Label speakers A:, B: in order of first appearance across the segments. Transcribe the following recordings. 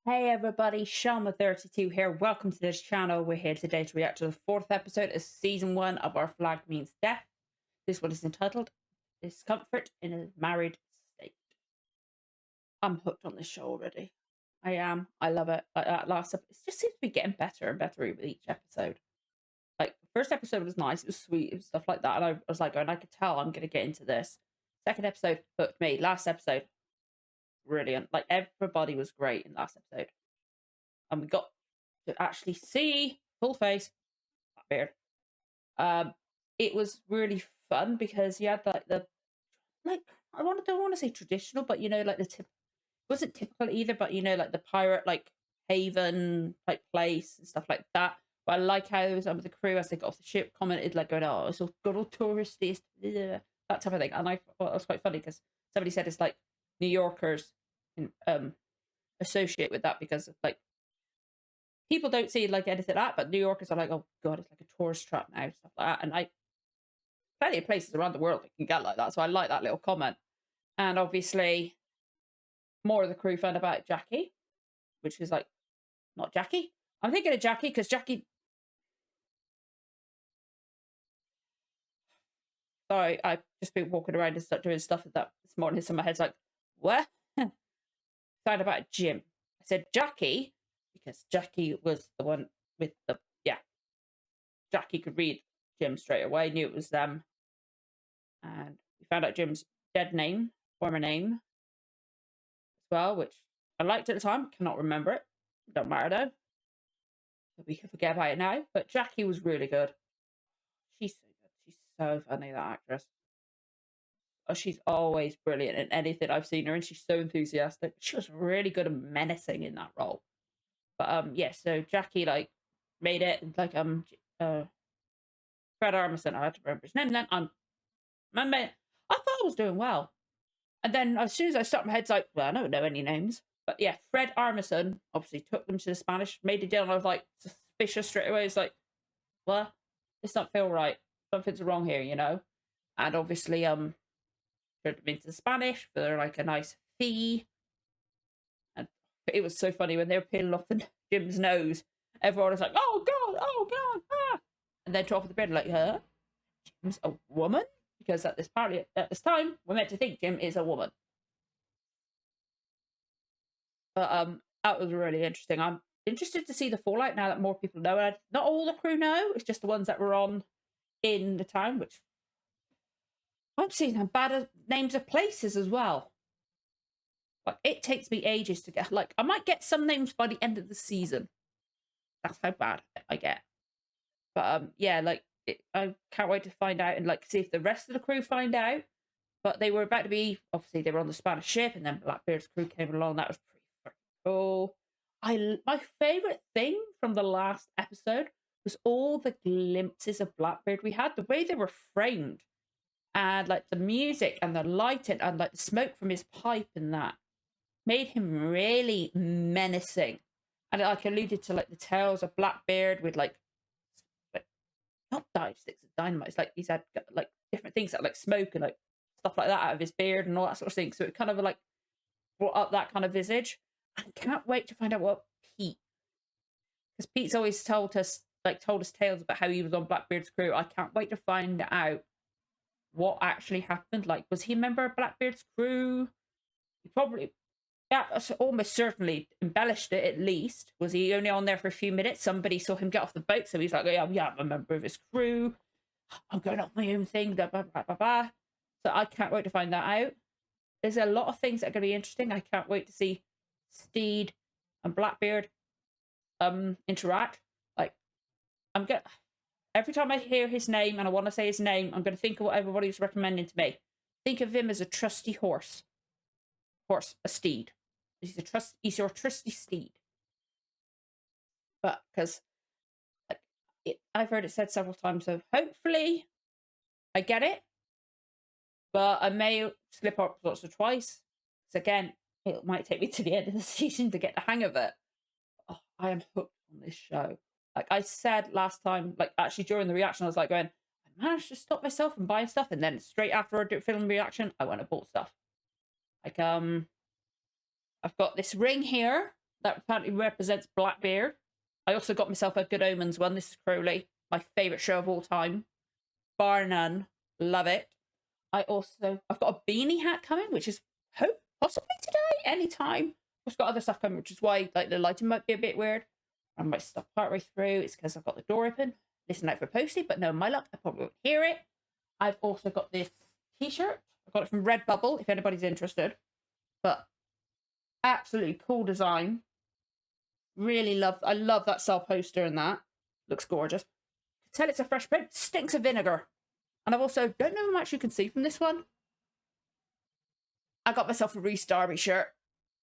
A: Hey everybody, Shalma32 here. Welcome to this channel. We're here today to react to the fourth episode of season 1 of Our Flag Means Death. This one is entitled Discomfort in a Married State. I'm hooked on this show already. I am. I love it. Like that last episode, it just seems to be getting better and better with each episode. Like the first episode was nice, it was sweet, and stuff like that. And I was like, I could tell I'm going to get into this. Second episode hooked me. Last episode, brilliant. Like everybody was great in last episode. And we got to actually see full face Blackbeard. It was really fun because you had like I don't want to say traditional, but like it wasn't typical either, but like the pirate like haven type place and stuff like that. But I like how some of the crew as they got off the ship commented like going, "Oh, it's all good old touristy," that type of thing. And I thought it was quite funny because somebody said it's like New Yorkers associate with that because of like people don't see like anything like that, but New Yorkers are like, oh god, it's like a tourist trap now, stuff like that. And plenty of places around the world that can get like that. So I like that little comment. And obviously, more of the crew found about Jackie, which is like not Jackie. I'm thinking of Jackie because Jackie. Sorry, I've just been walking around and start doing stuff with that this morning. So my head's like, what? Found about Jim. I said Jackie because Jackie was the one with the Jackie could read Jim straight away, knew it was them. And we found out Jim's dead name, former name as well, which I liked at the time, cannot remember it. Don't matter though. We can forget about it now. But Jackie was really good. She's so good. She's so funny, that actress. Oh, she's always brilliant in anything I've seen her, and she's so enthusiastic. She was really good and menacing in that role. But yeah, so Jackie like made it like Fred Armisen, I had to remember his name then. I thought I was doing well. And then as soon as I stopped, my head's like, well, I don't know any names. But yeah, Fred Armisen obviously took them to the Spanish, made a deal, and I was like suspicious straight away. It's like, well, this don't feel right. Something's wrong here, And obviously, turned them into the Spanish for like a nice fee. And it was so funny when they were peeling off Jim's nose. Everyone was like, oh god, ah. And then top of the bed, like, huh? Jim's a woman? Because at this time, we're meant to think Jim is a woman. But that was really interesting. I'm interested to see the fallout now that more people know. Not all the crew know. It's just the ones that were on in the town, which I'm seeing them bad names of places as well. Like it takes me ages to get. Like I might get some names by the end of the season. That's how bad I get. But yeah, like I can't wait to find out and like see if the rest of the crew find out. But they were about to be obviously they were on the Spanish ship, and then Blackbeard's crew came along. That was pretty cool. My favorite thing from the last episode was all the glimpses of Blackbeard we had, the way they were framed, and like the music and the lighting and like the smoke from his pipe and that made him really menacing. And like alluded to like the tales of Blackbeard with like not dive sticks of dynamite. It's like he's had like different things that like smoke and like stuff like that out of his beard and all that sort of thing. So it kind of like brought up that kind of visage. I can't wait to find out what Pete, because Pete's always told us tales about how he was on Blackbeard's crew. I can't wait to find out what actually happened. Like, was he a member of Blackbeard's crew? He probably, yeah, almost certainly embellished it at least. Was he only on there for a few minutes? Somebody saw him get off the boat, so he's like, yeah, I'm a member of his crew. I'm going off my own thing, blah, blah, blah, blah, blah. So I can't wait to find that out. There's a lot of things that are going to be interesting. I can't wait to see Stede and Blackbeard interact. Like, every time I hear his name and I want to say his name, I'm going to think of what everybody's recommending to me. Think of him as a trusty horse. A steed. He's your trusty steed. But because I've heard it said several times, so hopefully I get it. But I may slip up once or twice. So again, it might take me to the end of the season to get the hang of it. Oh, I am hooked on this show. Like I said last time, like actually during the reaction, I was like going, I managed to stop myself from buying stuff, and then straight after I did film reaction, I went and bought stuff. Like I've got this ring here that apparently represents Blackbeard. I also got myself a Good Omens one. This is Crowley, my favourite show of all time. Bar none. Love it. I've got a beanie hat coming, which is possibly today, anytime. I've got other stuff coming, which is why like the lighting might be a bit weird. I might stop partway through. It's because I've got the door open. Listen out for posting, but no, my luck, I probably won't hear it. I've also got this t-shirt. I got it from Redbubble, if anybody's interested. But absolutely cool design. I love that cell poster and that. Looks gorgeous. Tell it's a fresh print. Stinks of vinegar. And I've also, don't know how much you can see from this one. I got myself a Rhys Darby shirt.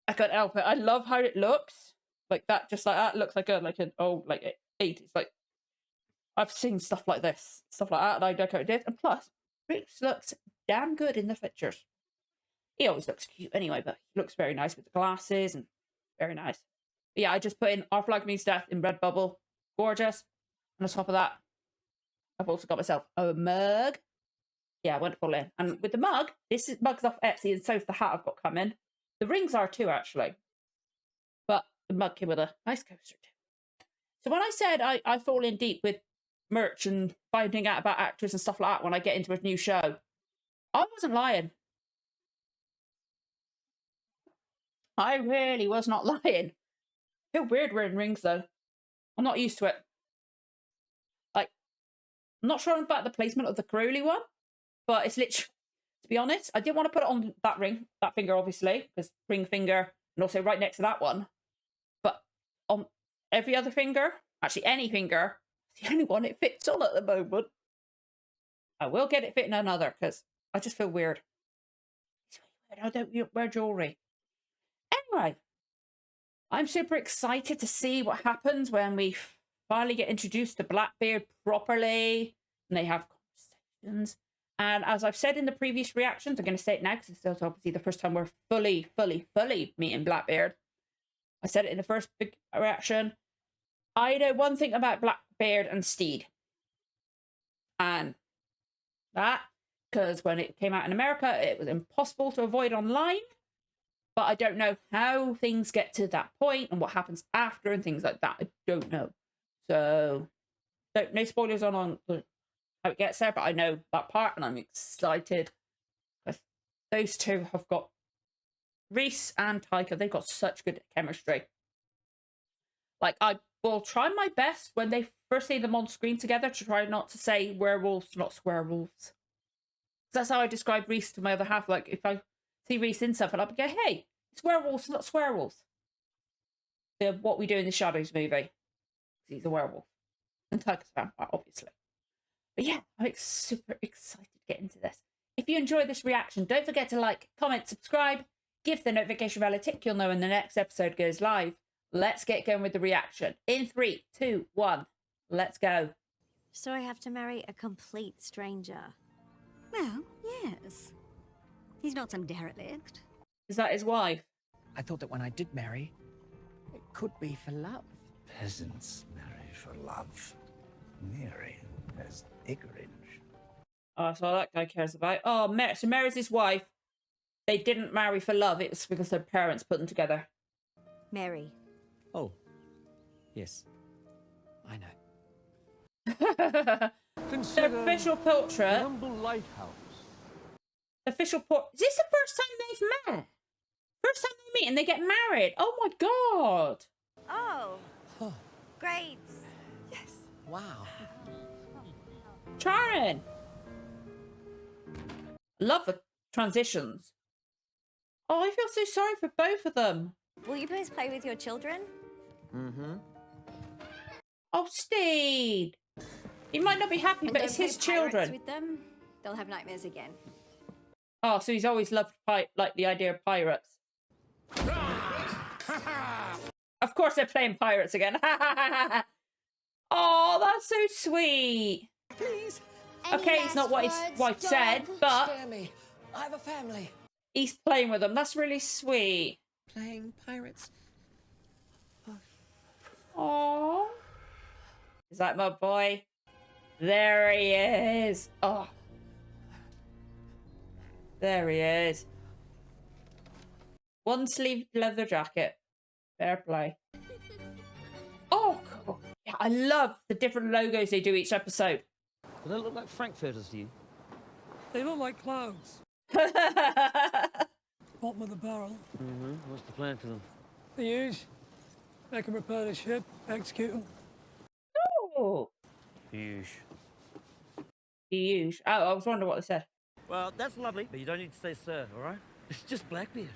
A: I can't help it. I love how it looks. Like that, just like that. Looks like an old, like 80s. Like, I've seen stuff like this. Stuff like that, and I don't know how it did. And plus, Rhys looks damn good in the pictures. He always looks cute anyway, but he looks very nice with the glasses and very nice. But yeah, I just put in Our Flag Means Death in Redbubble. Gorgeous. And on top of that, I've also got myself a mug. Yeah, wonderful in. And with the mug, mug's off Etsy, and so's the hat I've got coming. The rings are too, actually. But the mug came with a nice coaster too. So when I said I fall in deep with merch and finding out about actors and stuff like that when I get into a new show, I wasn't lying. I really was not lying. I feel weird wearing rings, though. I'm not used to it. Like, I'm not sure about the placement of the Crowley one, but it's literally, to be honest, I didn't want to put it on that ring, that finger, obviously, because ring finger, and also right next to that one. But on every other finger, actually any finger, it's the only one it fits on at the moment. I will get it fitting another, because I just feel weird. I don't wear jewellery. Anyway, I'm super excited to see what happens when we finally get introduced to Blackbeard properly, and they have conversations. And as I've said in the previous reactions, I'm going to say it now because it's obviously the first time we're fully meeting Blackbeard. I said it in the first big reaction. I know one thing about Blackbeard and Stede. And that, because when it came out in America, it was impossible to avoid online. But I don't know how things get to that point and what happens after and things like that. I don't know. So, no spoilers on how it gets there, but I know that part and I'm excited. Because those two have got, Rhys and Taika, they've got such good chemistry. Like, I will try my best when they first see them on screen together to try not to say werewolves, not swearwolves. That's how I describe Rhys to my other half. Like, if I see Rhys in something, I'll be going, hey, it's werewolves, not swearwolves. What We Do in the Shadows movie. He's a werewolf. And Taika's a vampire, obviously. But yeah, I'm super excited to get into this. If you enjoyed this reaction, don't forget to like, comment, subscribe, give the notification bell a tick. You'll know when the next episode goes live. Let's get going with the reaction. In 3, 2, 1, let's go.
B: So I have to marry a complete stranger?
C: Well, yes. He's not some derelict.
A: Is that his wife?
D: I thought that when I did marry, it could be for love.
E: Peasants marry for love. Mary has acreage.
A: Oh, that's all that guy cares about. Oh, so Mary's his wife. They didn't marry for love. It's because their parents put them together.
B: Mary.
D: Oh, yes. I know.
A: The official portrait.
F: humble lighthouse.
A: The official portrait. Is this the first time they've met? First time they meet and they get married. Oh my god.
B: Oh. Great.
D: Yes. Wow.
A: Charming. Love the transitions. Oh, I feel so sorry for both of them.
B: Will you please play with your children?
D: Mm-hmm.
A: Oh, Stede. He might not be happy,
B: And
A: but
B: don't
A: it's his
B: play pirates
A: children.
B: with them. They'll have nightmares again.
A: Oh, so he's always loved like the idea of pirates. Of course they're playing pirates again. Oh, that's so sweet.
D: Please,
A: Okay, it's not what his wife said, but
D: spare me. I have a family.
A: he's playing with them. That's really sweet.
D: Playing pirates.
A: Oh, is that my boy? There he is. Oh, there he is. One sleeve leather jacket. Fair play. Oh, cool. Yeah, I love the different logos they do each episode.
F: Do they look like frankfurters to you?
G: They look like clouds. Bottom of the barrel.
F: Mm-hmm. What's the plan for them?
G: They use. They can repair the ship, execute them.
A: Oh.
F: Huge.
A: Huge. Oh, I was wondering what they said.
F: Well, that's lovely, but you don't need to say sir, all right? It's just Blackbeard.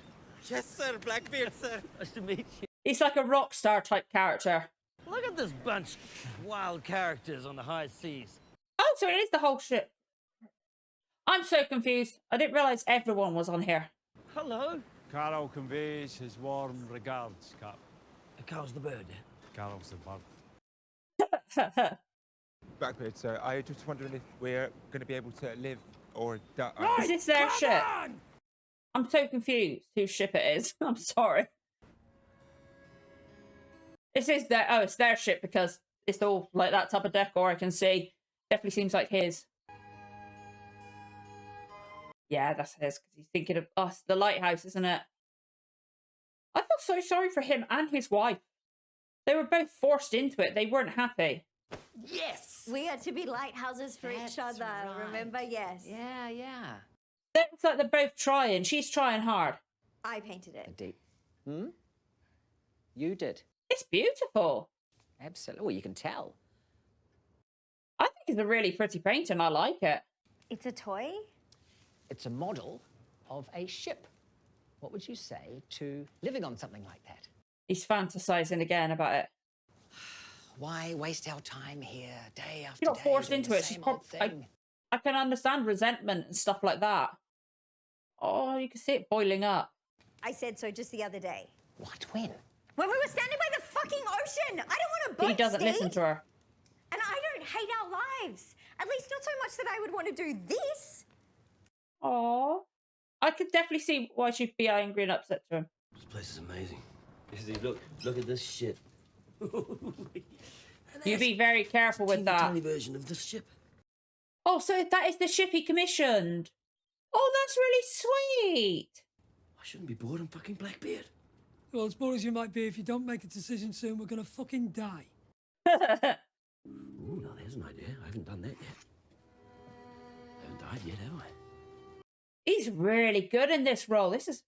H: Yes, sir, Blackbeard, sir.
F: Nice to meet you.
A: He's like a rock star type character.
F: Look at this bunch of wild characters on the high seas.
A: Oh, so it is the whole ship. I'm so confused. I didn't realise everyone was on here.
F: Hello.
I: Carol conveys his warm regards, Cap.
F: Carl's the bird.
I: Carol's the bird.
H: Blackbeard, sir. I was just wondering if we're going to be able to live or die.
A: Is this their ship? I'm so confused whose ship it is. I'm sorry. This is their... Oh, it's their ship because it's all like that type of decor I can see. Definitely seems like his. Yeah, that's his because he's thinking of us. The lighthouse, isn't it? I feel so sorry for him and his wife. They were both forced into it. They weren't happy.
F: Yes!
B: We are to be lighthouses for each
C: That's
B: other,
C: right.
B: remember? Yes.
C: Yeah.
A: It's like they're both trying. She's trying hard.
B: I painted it.
D: Deep. Hmm? You did.
A: It's beautiful.
D: Absolutely. Well, you can tell.
A: I think it's a really pretty painting. I like it.
B: It's a toy?
D: It's a model of a ship. What would you say to living on something like that?
A: He's fantasizing again about it.
D: Why waste our time here day after
A: She got
D: day?
A: forced
D: doing
A: into
D: the
A: it. She's
D: same old
A: probably...
D: thing?
A: I can understand resentment and stuff like that. Oh, you can see it boiling up.
B: I said so just the other day.
D: What? When?
B: When we were standing by the fucking ocean! I don't want to boat,
A: He doesn't listen to her.
B: And I don't hate our lives. At least not so much that I would want to do this.
A: Oh, I could definitely see why she'd be angry and upset to him.
F: This place is amazing. You see, look at this shit.
A: You be very careful with that.
F: Tiny version of this ship.
A: Oh, so that is the ship he commissioned. Oh, that's really sweet.
F: I shouldn't be bored. I'm fucking Blackbeard.
G: Well, as bored as you might be, if you don't make a decision soon, we're gonna fucking die.
F: Ooh, now there's an idea. I haven't done that yet. Haven't died yet, have I?
A: He's really good in this role. This is...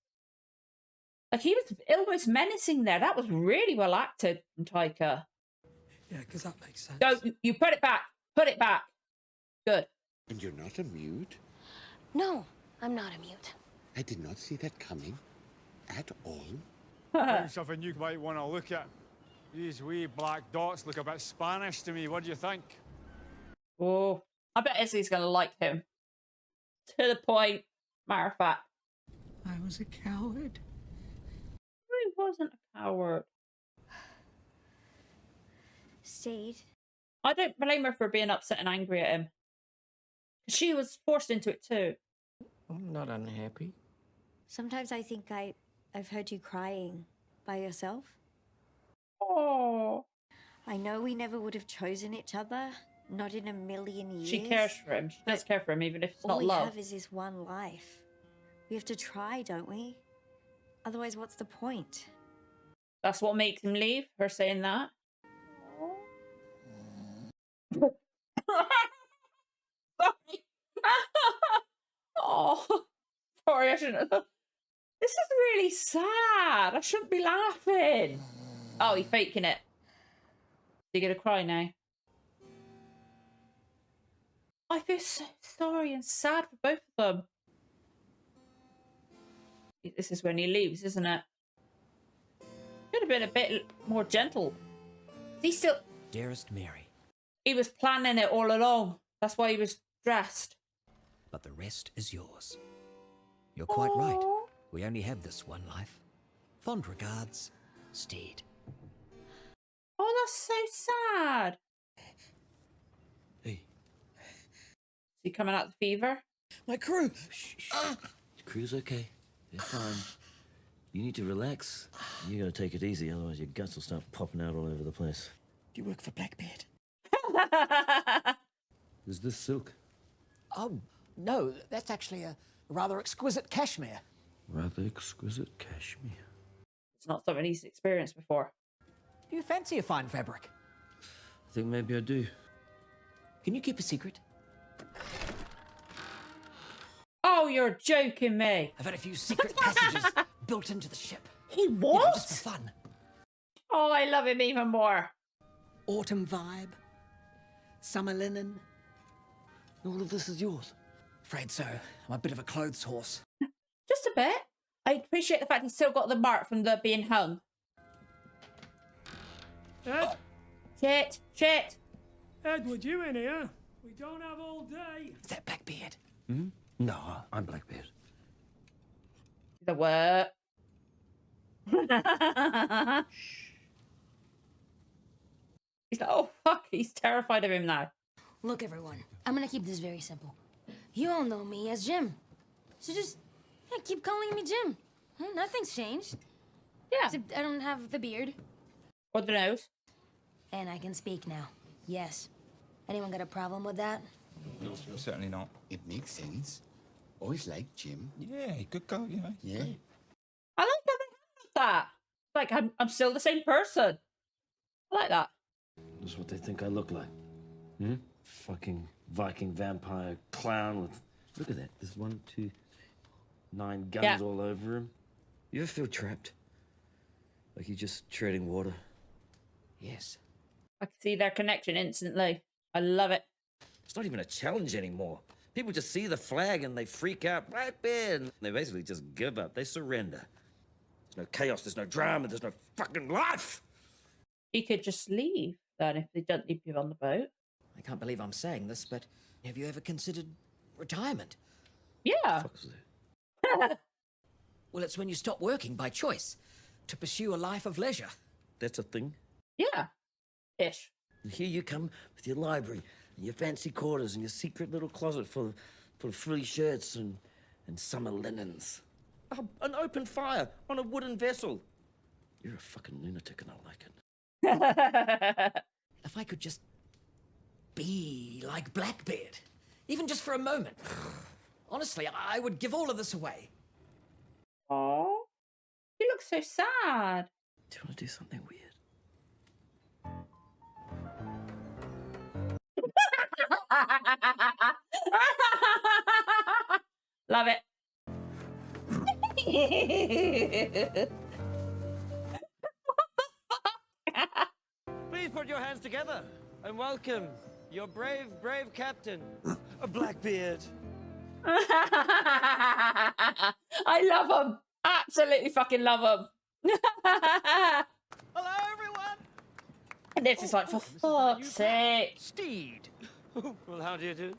A: Like, he was almost menacing there. That was really well acted from Taika.
G: Yeah, because that makes sense.
A: Go, you put it back. Put it back. Good.
J: And you're not a mute?
K: No, I'm not a mute.
J: I did not see that coming at all.
I: Something you might want to look at. These wee black dots look a bit Spanish to me. What do you think?
A: Oh, I bet Izzy's going to like him. To the point. Matter of fact.
G: I was a coward.
A: He wasn't a coward.
B: Stede.
A: I don't blame her for being upset and angry at him. She was forced into it too.
D: I'm not unhappy.
B: Sometimes I think I've heard you crying by yourself.
A: Oh.
B: I know we never would have chosen each other. Not in a million years.
A: She cares for him. She does care for him, even if it's
B: All
A: not
B: we
A: love.
B: have is this one life. We have to try, don't we? Otherwise, what's the point?
A: That's what makes him leave, her saying that. Sorry. Oh, sorry, I shouldn't have. This is really sad. I shouldn't be laughing. Oh, he's faking it. You're gonna cry now. I feel so sorry and sad for both of them. This is when he leaves, isn't it? Could have been a bit more gentle. He still...
L: Dearest Mary.
A: He was planning it all along. That's why he was dressed.
L: But the rest is yours. You're quite right. We only have this one life. Fond regards, Stede.
A: Oh, that's so sad.
F: Hey.
A: Is he coming out the fever?
F: My crew! Shh. The crew's okay. They're fine. You need to relax. You gotta take it easy, otherwise your guts will start popping out all over the place.
D: Do you work for Blackbeard?
F: Is this silk?
D: Oh, no, that's actually a rather exquisite cashmere.
F: Rather exquisite cashmere.
A: It's not something he's experienced before.
D: Do you fancy a fine fabric?
F: I think maybe I do.
D: Can you keep a secret?
A: Oh, you're joking me.
D: I've had a few secret passages built into the ship.
A: He what?
D: Just for fun.
A: Oh, I love him even more.
D: Autumn vibe. Summer linen.
F: All of this is yours.
D: Afraid so. I'm a bit of a clothes horse.
A: Just a bit. I appreciate the fact he's still got the mark from the being hung.
G: Ed?
A: Shit.
G: Edward, you in here? We don't have all day.
D: Is that Blackbeard?
F: Hmm? No, I'm Blackbeard.
A: The what? He's like, oh fuck, he's terrified of him now.
K: Look, everyone, I'm gonna keep this very simple. You all know me as Jim. So just keep calling me Jim. Nothing's changed.
A: Yeah.
K: Except I don't have the beard.
A: Or the nose.
K: And I can speak now. Yes. Anyone got a problem with that?
H: No, certainly not.
J: It makes sense. Always liked Jim.
H: Yeah, good go, you know.
J: Yeah.
A: I like how they have that. Like, I'm still the same person. I like that.
F: This is what they think I look like. Hmm? Fucking Viking vampire clown with... Look at that. There's 1, 2, 9 guns all over him. You ever feel trapped? Like you're just treading water?
D: Yes.
A: I can see their connection instantly. I love it.
F: It's not even a challenge anymore. People just see the flag and they freak out. Blackbeard! They basically just give up. They surrender. There's no chaos, there's no drama, there's no fucking life!
A: He could just leave then if they don't leave you on the boat.
D: I can't believe I'm saying this, but have you ever considered retirement?
A: Yeah.
F: Fuck's that?
D: Well, it's when you stop working by choice to pursue a life of leisure.
F: That's a thing.
A: Yeah. Ish.
F: And here you come with your library and your fancy quarters and your secret little closet full of frilly shirts and summer linens. Oh, an open fire on a wooden vessel. You're a fucking lunatic and I like it.
D: If I could just be like Blackbeard, even just for a moment. Honestly, I would give all of this away.
A: Oh, you look so sad.
F: Do you want to do something weird?
A: Love it.
F: Please put your hands together and welcome your brave, brave captain, Blackbeard.
A: I love him. Absolutely fucking love him.
F: Hello, everyone.
A: And this is like, for fuck's sake.
F: Stede. Well, how do you do?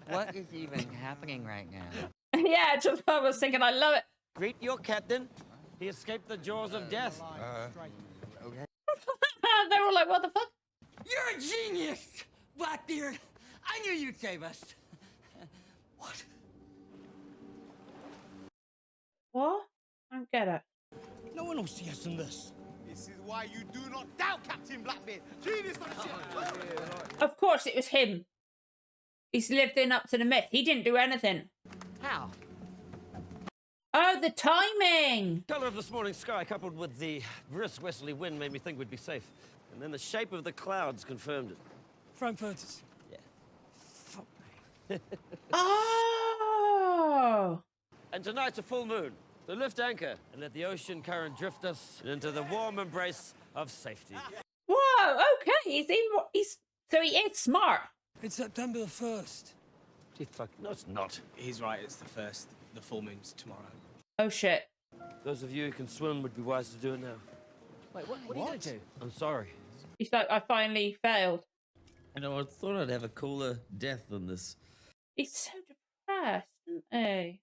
M: What is even happening right now?
A: Yeah, just I was thinking, I love it.
F: Greet your captain. He escaped the jaws of death.
A: They were like, what the fuck?
D: You're a genius, Blackbeard. I knew you'd save us. What?
A: What? I don't get it.
M: No one will see us in this.
N: This is why you do not doubt Captain Blackbeard. Genius on the ship.
A: Of course it was him. He's lived in up to the myth. He didn't do anything.
D: How?
A: Oh, the timing!
F: Colour of this morning's sky coupled with the brisk westerly wind made me think we'd be safe. And then the shape of the clouds confirmed it.
G: Frankfurters.
F: Yeah.
A: Oh!
F: And tonight's a full moon. So lift anchor and let the ocean current drift us into the warm embrace of safety.
A: Whoa, okay. So he is smart.
G: It's September the 1st.
F: Gee, fuck. No, it's not.
N: He's right, it's the first. The full moon's tomorrow.
A: Oh, shit.
F: Those of you who can swim would be wise to do it now.
D: Wait, what are you going to do?
F: I'm sorry.
A: He's like, I finally failed.
F: I know, I thought I'd have a cooler death than this.
A: He's so depressed, isn't he?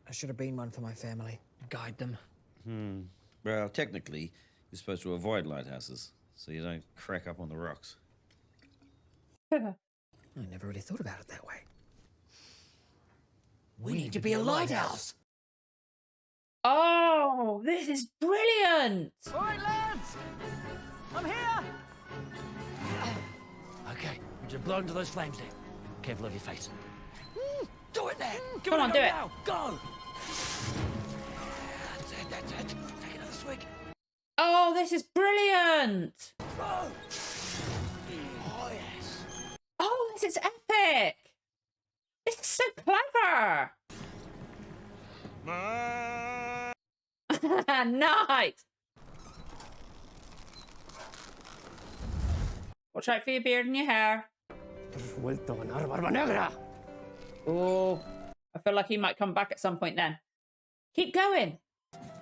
D: I should have been one for my family. Guide them.
F: Well, technically, you're supposed to avoid lighthouses, so you don't crack up on the rocks.
D: I never really thought about it that way. We need to be a lighthouse.
A: Oh, this is brilliant.
D: All right, lads. I'm here.
F: Okay, would you blow into those flames there? Careful of your face.
D: Do it then.
A: Come on, do it.
D: Now. Go.
F: That's it. Take another swig.
A: this is brilliant. Oh, this is epic. This is so clever. Nice. Watch out for your beard and your hair. Oh, I feel like he might come back at some point then. Keep going.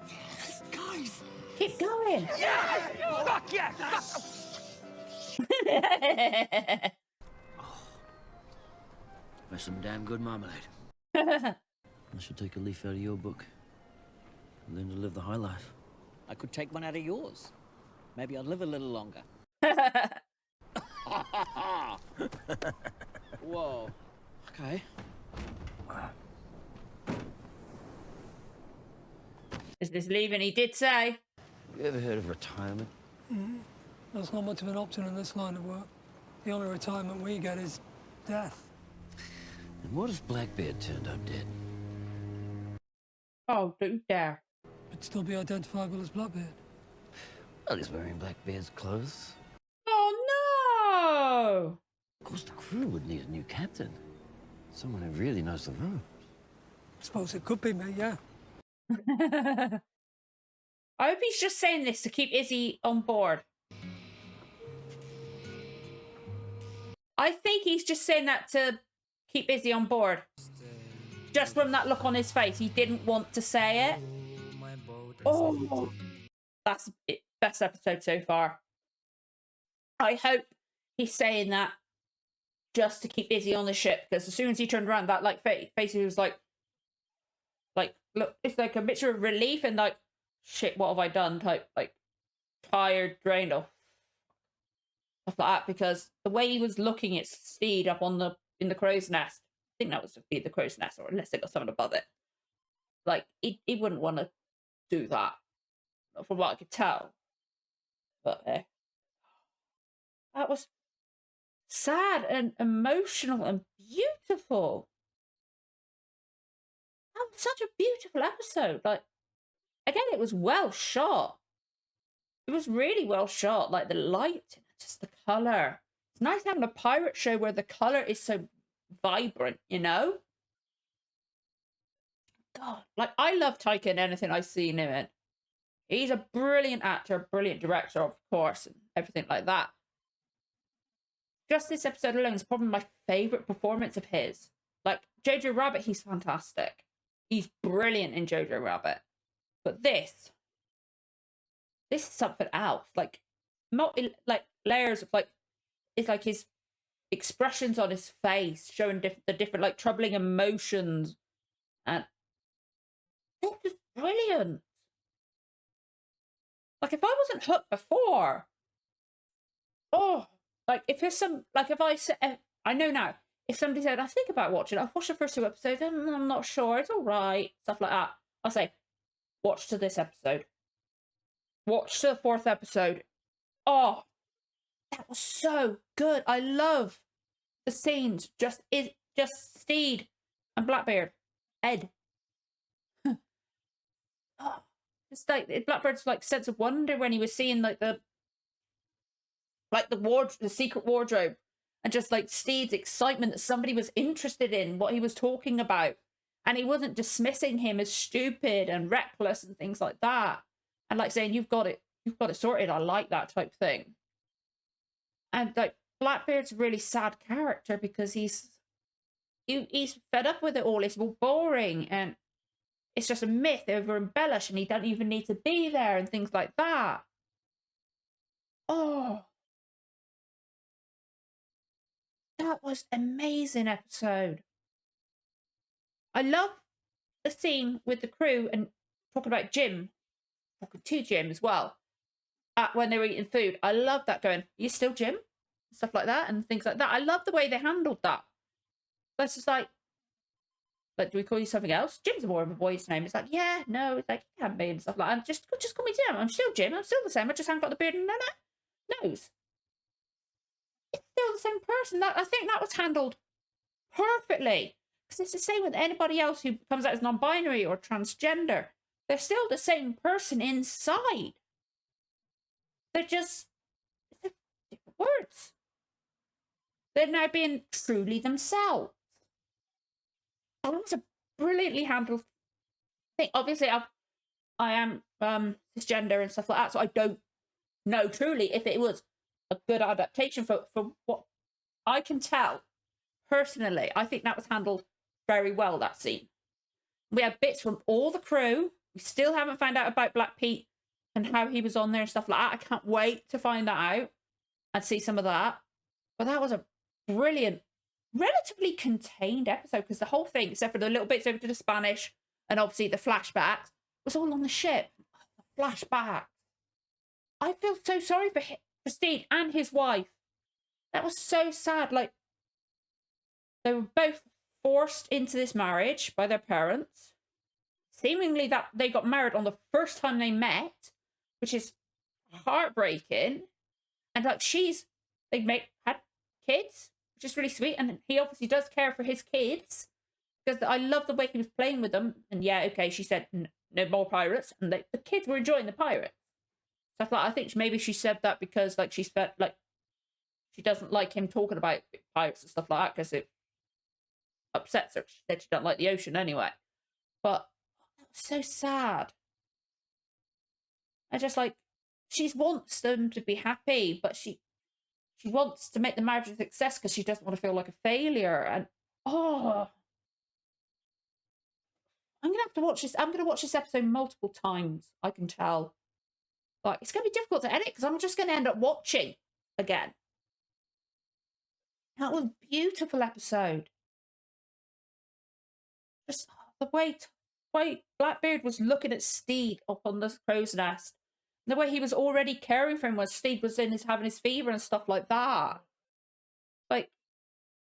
N: Yes, guys.
A: Keep going.
N: Yes! Fuck yes!
F: That's some damn good marmalade. I should take a leaf out of your book. Learn to live the high life.
L: I could take one out of yours. Maybe I'd live a little longer. Whoa. Okay.
A: Is this leaving? He did say.
F: You ever heard of retirement?
G: That's not much of an option in this line of work. The only retirement we get is death.
F: And what if Blackbeard turned up dead?
A: Oh, don't you dare.
G: But still be identifiable as Blackbeard.
F: Well, he's wearing Blackbeard's clothes.
A: Oh, no!
F: Of course, the crew would need a new captain. Someone who really knows the ropes.
G: I suppose it could be me, yeah.
A: I hope he's just saying this to keep Izzy on board. I think he's just saying that to keep Izzy on board. Just from that look on his face, he didn't want to say it. Oh, that's it. Best episode so far. I hope he's saying that just to keep Izzy on the ship, because as soon as he turned around, that like face, he was like, look, it's like a mixture of relief and like, shit, what have I done? Type, like, tired, drained off, stuff like that. Because the way he was looking at Stede up on in the crow's nest, I think that was to be the crow's nest, or unless they got something above it. Like, he wouldn't want to do that, from what I could tell. But that was sad and emotional and beautiful. That was such a beautiful episode. Like, again, it was well shot. It was really well shot. Like the light, just the color. It's nice having a pirate show where the color is so vibrant, you know? God, like I love Taika in anything I've seen him in. He's a brilliant actor, brilliant director, of course, and everything like that. Just this episode alone is probably my favorite performance of his. Like Jojo Rabbit, he's fantastic. He's brilliant in Jojo Rabbit. But this is something else. Like, like layers of like, it's like his expressions on his face showing the different like troubling emotions, and it was brilliant. Like if I wasn't hooked before, oh, like if there's some, like if I know now, if somebody said, I think about watching it, I've watched the first 2 episodes, I'm not sure, it's all right, stuff like that, I'll say, watch to this episode. Watch to the 4th episode. Oh, that was so good. I love the scenes. Just Stede and Blackbeard. Ed. Oh, it's like Blackbeard's like sense of wonder when he was seeing like the secret wardrobe, and just like Stede's excitement that somebody was interested in what he was talking about, and he wasn't dismissing him as stupid and reckless and things like that, and like saying you've got it sorted. I like that type thing. And like Blackbeard's a really sad character because he's fed up with it all. It's all boring and it's just a myth over embellished, and he don't even need to be there and things like that. Oh, that was amazing episode. I love the scene with the crew and talking to Jim as well. When they were eating food, I love that going, you still Jim? Stuff like that and things like that. I love the way they handled that. That's just like, do we call you something else? Jim's more of a boy's name. It's like, yeah, no, it's like, you can't be and stuff like that. And just call me Jim. I'm still Jim. I'm still the same. I just haven't got the beard and nose. It's still the same person. I think that was handled perfectly. Because it's the same with anybody else who comes out as non-binary or transgender. They're still the same person inside. they're just different words. They're now being truly themselves. And it was a brilliantly handled thing. Obviously, I am cisgender and stuff like that, so I don't know truly if it was a good adaptation for what I can tell. Personally, I think that was handled very well, that scene. We had bits from all the crew. We still haven't found out about Black Pete and how he was on there and stuff like that. I can't wait to find that out and see some of that. But that was a brilliant, relatively contained episode, because the whole thing, except for the little bits over to the Spanish and obviously the flashbacks, was all on the ship. The flashback. I feel so sorry for Stede and his wife. That was so sad. Like, they were both forced into this marriage by their parents. Seemingly that they got married on the first time they met, which is heartbreaking. And like they had kids, which is really sweet. And he obviously does care for his kids, because I love the way he was playing with them. And yeah, okay, she said no more pirates, and the kids were enjoying the pirates. So I think maybe she said that because like she felt like she doesn't like him talking about pirates and stuff like that, because it upsets her. She said she doesn't like the ocean anyway. But that was so sad. I just like, she wants them to be happy, but she wants to make the marriage a success because she doesn't want to feel like a failure. And I'm gonna have to watch this. I'm gonna watch this episode multiple times. I can tell. Like, it's gonna be difficult to edit because I'm just gonna end up watching again. That was a beautiful episode. Just the way Blackbeard was looking at Stede up on the crow's nest, the way he was already caring for him when Stede was having his fever and stuff like that. Like,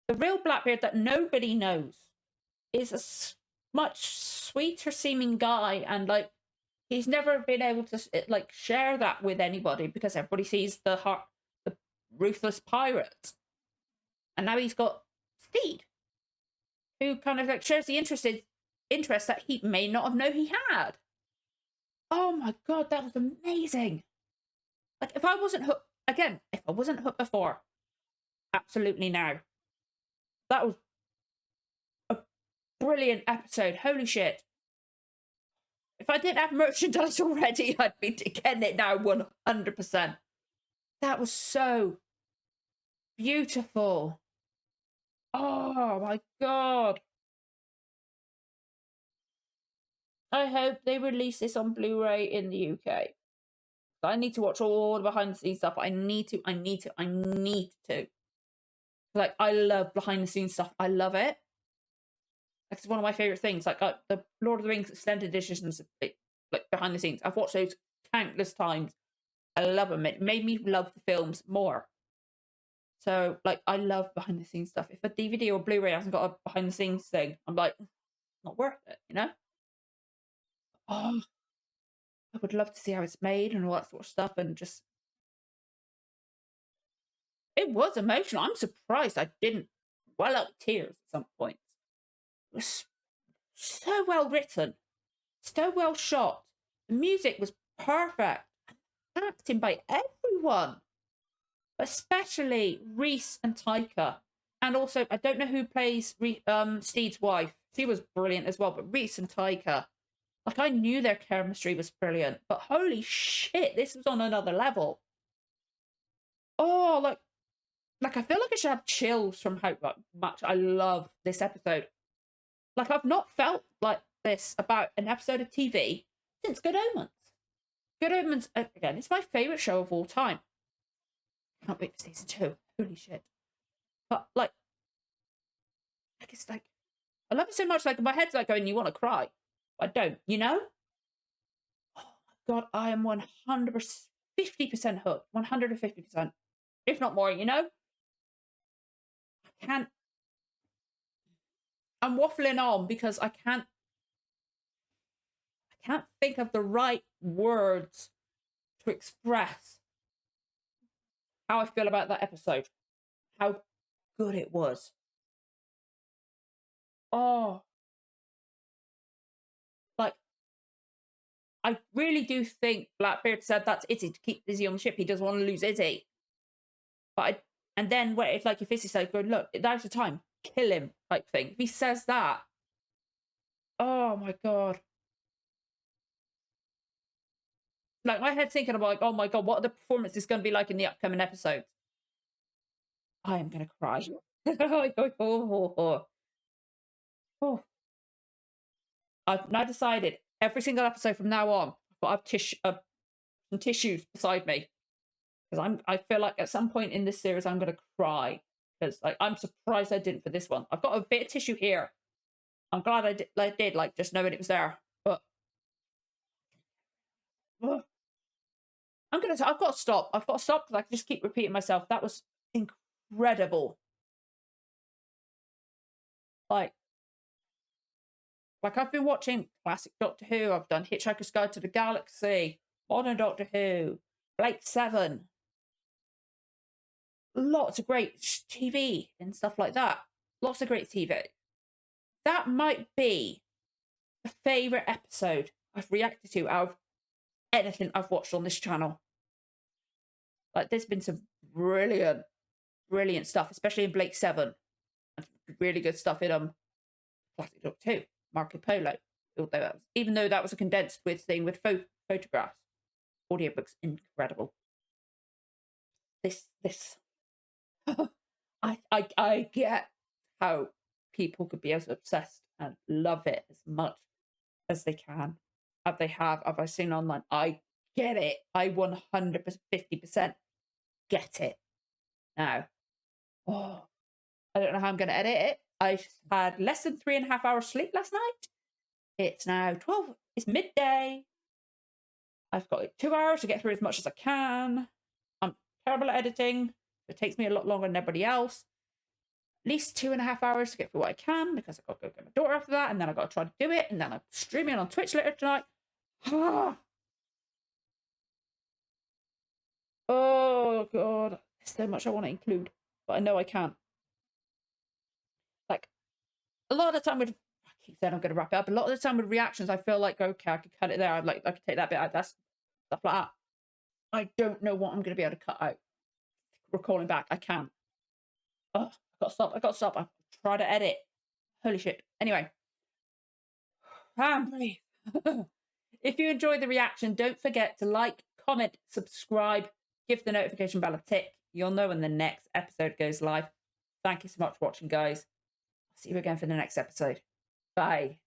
A: the real Blackbeard that nobody knows is a much sweeter seeming guy, and like, he's never been able to like share that with anybody because everybody sees the ruthless pirate. And now he's got Stede, who kind of like shares the interest that he may not have known he had. Oh my god, that was amazing. Like, if I wasn't hooked before, absolutely now. That was a brilliant episode. Holy shit. If I didn't have merchandise already, I'd be getting it now 100%. That was so beautiful. Oh my god. I hope they release this on Blu-ray in the UK. I need to watch all the behind the scenes stuff. I need to. Like, I love behind the scenes stuff. I love it. It's one of my favorite things. Like, the Lord of the Rings extended editions, like behind the scenes. I've watched those countless times. I love them. It made me love the films more. So, like, I love behind the scenes stuff. If a DVD or Blu-ray hasn't got a behind the scenes thing, I'm like, not worth it, you know? Oh, I would love to see how it's made and all that sort of stuff, and just, it was emotional. I'm surprised I didn't well up with tears at some point. It was so well written, so well shot. The music was perfect. Acting by everyone, especially Rhys and Taika. And also, I don't know who plays Stede's wife. She was brilliant as well, but Rhys and Taika, like, I knew their chemistry was brilliant, but holy shit, this was on another level. Oh, like I feel like I should have chills from how much I love this episode. Like, I've not felt like this about an episode of TV since Good Omens. Good Omens, again, it's my favourite show of all time. Can't wait for season 2. Holy shit. But, like, it's like, I love it so much, like, my head's like going, you want to cry. I don't, you know? Oh my god, I am 150% hooked. 150%. If not more, you know? I'm waffling on because I can't think of the right words to express how I feel about that episode. How good it was. Oh. Like, I really do think Blackbeard said that's Izzy to keep Izzy on the ship. He doesn't want to lose Izzy. And then where it's like if Izzy's like, going, look, now's the time, kill him type thing. If he says that, oh my God. Like my head's thinking about like, oh my God, what are the performances going to be like in the upcoming episodes? I am going to cry. Oh. I've now decided every single episode from now on, I've got to have some tissues beside me. Because I feel like at some point in this series, I'm going to cry. Because like, I'm surprised I didn't for this one. I've got a bit of tissue here. I'm glad I did, like, just knowing it was there. But I've got to stop. I've got to stop because I can just keep repeating myself. That was incredible. Like I've been watching classic Doctor Who. I've done Hitchhiker's Guide to the Galaxy, modern Doctor Who, Blake 7. Lots of great TV and stuff like that. Lots of great TV. That might be a favourite episode I've reacted to out of anything I've watched on this channel. Like, there's been some brilliant stuff, especially in Blake 7. Really good stuff in Classic Doctor Who, Marco Polo. Even though that was a condensed thing with photographs, audiobook's incredible. This I get how people could be as obsessed and love it as much as they can. Have I seen online? I get it. I 100%, 50% get it. Now, I don't know how I'm going to edit it. I had less than 3.5 hours sleep last night. It's now 12. It's midday. I've got 2 hours to get through as much as I can. I'm terrible at editing. It takes me a lot longer than everybody else. At least 2.5 hours to get through what I can because I've got to go get my daughter after that, and then I've got to try to do it, and then I'm streaming on Twitch later tonight. Oh God, there's so much I want to include, but I know I can't. Like a lot of the time with, I keep saying I'm going to wrap it up. A lot of the time with reactions, I feel like okay, I could cut it there. I could take that bit out. That's stuff like that. I don't know what I'm going to be able to cut out. Recalling back, I can't. Oh, I got to stop. I'll try to edit. Holy shit. Anyway. If you enjoyed the reaction, don't forget to like, comment, subscribe, give the notification bell a tick. You'll know when the next episode goes live. Thank you so much for watching, guys. I'll see you again for the next episode. Bye.